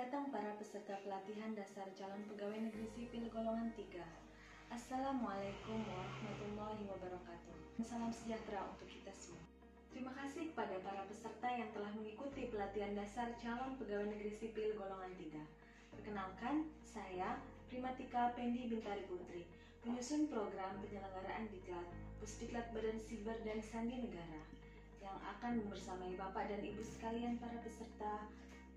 datang para peserta pelatihan dasar calon pegawai negeri sipil golongan 3. Assalamualaikum warahmatullahi wabarakatuh. Salam sejahtera untuk kita semua. Terima kasih kepada para peserta yang telah mengikuti pelatihan dasar calon pegawai negeri sipil golongan 3. Perkenalkan, saya Primatika Pendi Bintari Putri, penyusun program penyelenggaraan Diklat, Pusdiklat Badan Siber dan Sandi Negara, yang akan membersamai Bapak dan Ibu sekalian para peserta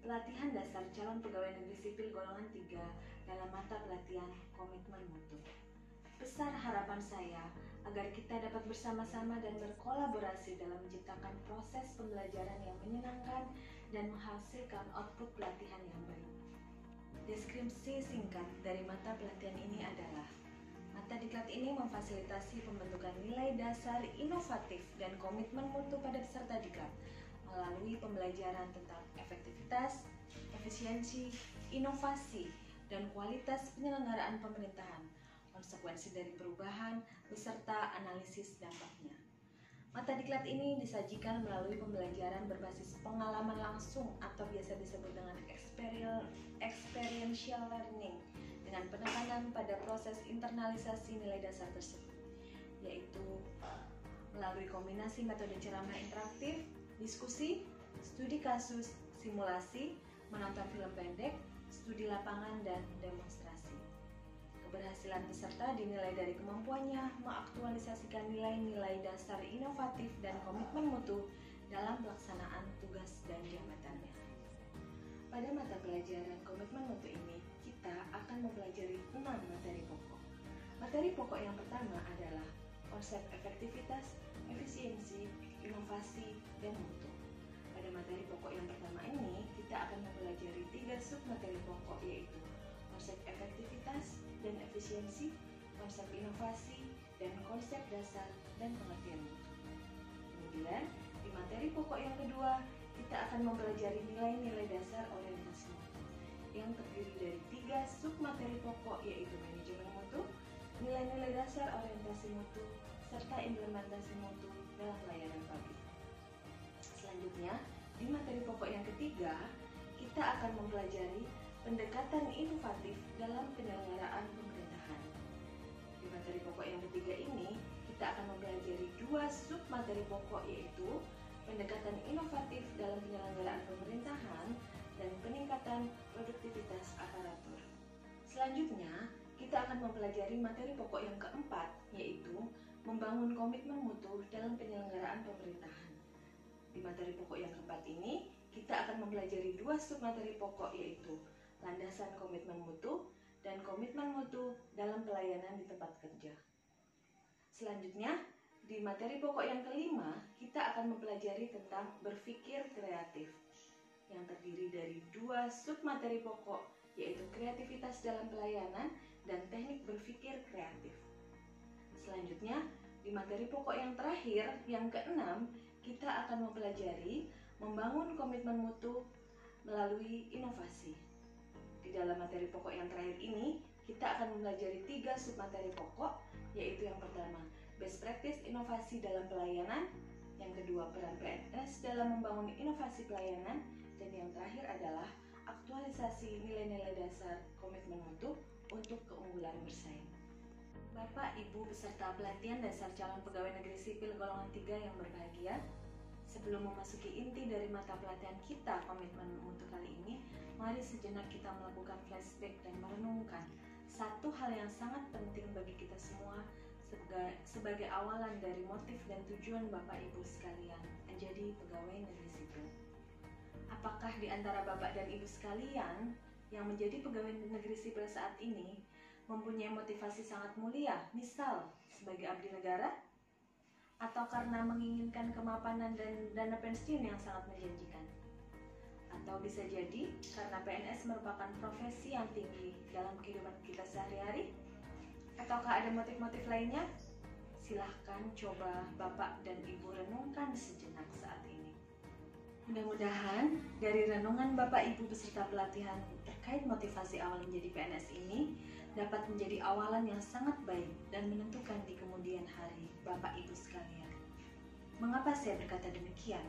pelatihan dasar calon pegawai negeri sipil golongan 3 dalam mata pelatihan komitmen mutu. Besar harapan saya agar kita dapat bersama-sama dan berkolaborasi dalam menciptakan proses pembelajaran yang menyenangkan dan menghasilkan output pelatihan yang baik. Deskripsi singkat dari mata pelatihan ini adalah: mata diklat ini memfasilitasi pembentukan nilai dasar inovatif dan komitmen mutu pada peserta diklat melalui pembelajaran tentang efektivitas, efisiensi, inovasi, dan kualitas penyelenggaraan pemerintahan, konsekuensi dari perubahan, beserta analisis dampaknya. Mata diklat ini disajikan melalui pembelajaran berbasis pengalaman langsung atau biasa disebut dengan experiential learning, dengan penekanan pada proses internalisasi nilai dasar tersebut, yaitu melalui kombinasi metode ceramah interaktif, diskusi, studi kasus, simulasi, menonton film pendek, studi lapangan, dan demonstrasi. Keberhasilan peserta dinilai dari kemampuannya mengaktualisasikan nilai-nilai dasar inovatif dan komitmen mutu dalam pelaksanaan tugas dan jabatannya. Pada mata pelajaran komitmen mutu ini, kita akan mempelajari 6 materi pokok. Materi pokok yang pertama adalah konsep efektivitas, efisiensi, inovasi, dan mutu. Pada materi pokok yang pertama ini, kita akan mempelajari 3 sub materi pokok, yaitu konsep efektivitas dan efisiensi, konsep inovasi, dan konsep dasar dan pengertian mutu. Kemudian, di materi pokok yang kedua, kita akan mempelajari nilai-nilai dasar orientasi mutu, yang terdiri dari 3 sub materi pokok, yaitu manajemen mutu, nilai-nilai dasar orientasi mutu, serta implementasi mutu dalam pelayanan publik. Selanjutnya, di materi pokok yang ketiga, kita akan mempelajari pendekatan inovatif dalam penyelenggaraan pemerintahan. Di materi pokok yang ketiga ini, kita akan mempelajari 2 sub materi pokok, yaitu pendekatan inovatif dalam penyelenggaraan pemerintahan dan peningkatan produktivitas aparatur. Selanjutnya, kita akan mempelajari materi pokok yang keempat, yaitu membangun komitmen mutu dalam penyelenggaraan pemerintahan. Di materi pokok yang keempat ini, kita akan mempelajari 2 sub materi pokok, yaitu landasan komitmen mutu dan komitmen mutu dalam pelayanan di tempat kerja. Selanjutnya, di materi pokok yang kelima, kita akan mempelajari tentang berpikir kreatif, yang terdiri dari 2 sub materi pokok, yaitu kreativitas dalam pelayanan dan teknik berpikir kreatif. Selanjutnya, di materi pokok yang terakhir, yang keenam, kita akan mempelajari membangun komitmen mutu melalui inovasi. Di dalam materi pokok yang terakhir ini, kita akan mempelajari 3 sub materi pokok, yaitu yang pertama, best practice inovasi dalam pelayanan, yang kedua, peran PNS dalam membangun inovasi pelayanan, dan yang terakhir adalah aktualisasi nilai-nilai dasar komitmen mutu untuk keunggulan bersaing. Bapak, Ibu beserta pelatihan dasar calon pegawai negeri sipil golongan 3 yang berbahagia, sebelum memasuki inti dari mata pelatihan kita komitmen mutu kali ini, mari sejenak kita melakukan flashback dan merenungkan satu hal yang sangat penting bagi kita semua sebagai awalan dari motif dan tujuan Bapak Ibu sekalian menjadi pegawai negeri sipil. Apakah di antara Bapak dan Ibu sekalian yang menjadi pegawai negeri sipil saat ini mempunyai motivasi sangat mulia, misal sebagai abdi negara, atau karena menginginkan kemapanan dan dana pensiun yang sangat menjanjikan? Atau bisa jadi karena PNS merupakan profesi yang tinggi dalam kehidupan kita sehari-hari? Ataukah ada motif-motif lainnya? Silahkan coba Bapak dan Ibu renungkan sejenak saat ini. Mudah-mudahan dari renungan Bapak Ibu beserta pelatihan terkait motivasi awal menjadi PNS ini dapat menjadi awalan yang sangat baik dan menentukan di kemudian hari Bapak Ibu sekalian. Mengapa saya berkata demikian?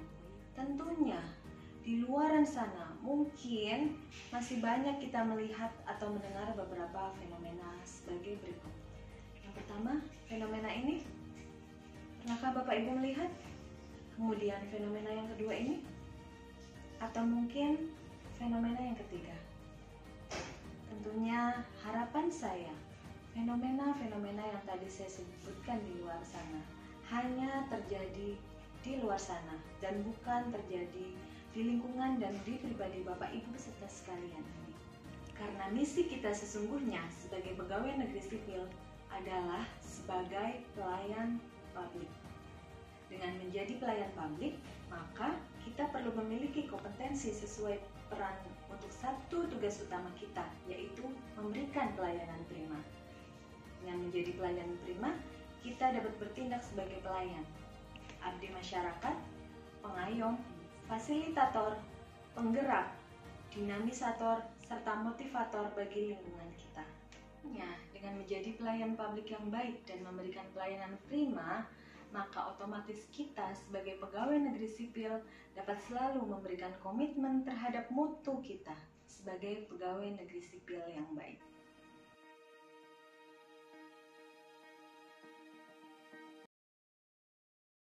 Tentunya di luaran sana mungkin masih banyak kita melihat atau mendengar beberapa fenomena sebagai berikut. Yang pertama, fenomena ini pernahkah Bapak Ibu melihat? Kemudian fenomena yang kedua ini, atau mungkin fenomena yang ketiga. Tentunya harapan saya, fenomena-fenomena yang tadi saya sebutkan di luar sana hanya terjadi di luar sana dan bukan terjadi di lingkungan dan di pribadi Bapak Ibu beserta sekalian ini. Karena misi kita sesungguhnya sebagai pegawai negeri sipil adalah sebagai pelayan publik. Dengan menjadi pelayan publik, maka kita perlu memiliki kompetensi sesuai peran untuk satu tugas utama kita, yaitu memberikan pelayanan prima. Dengan menjadi pelayan prima, kita dapat bertindak sebagai pelayan, abdi masyarakat, pengayom, fasilitator, penggerak, dinamisator, serta motivator bagi lingkungan kita. Ya, dengan menjadi pelayan publik yang baik dan memberikan pelayanan prima, maka otomatis kita sebagai pegawai negeri sipil dapat selalu memberikan komitmen terhadap mutu kita sebagai pegawai negeri sipil yang baik.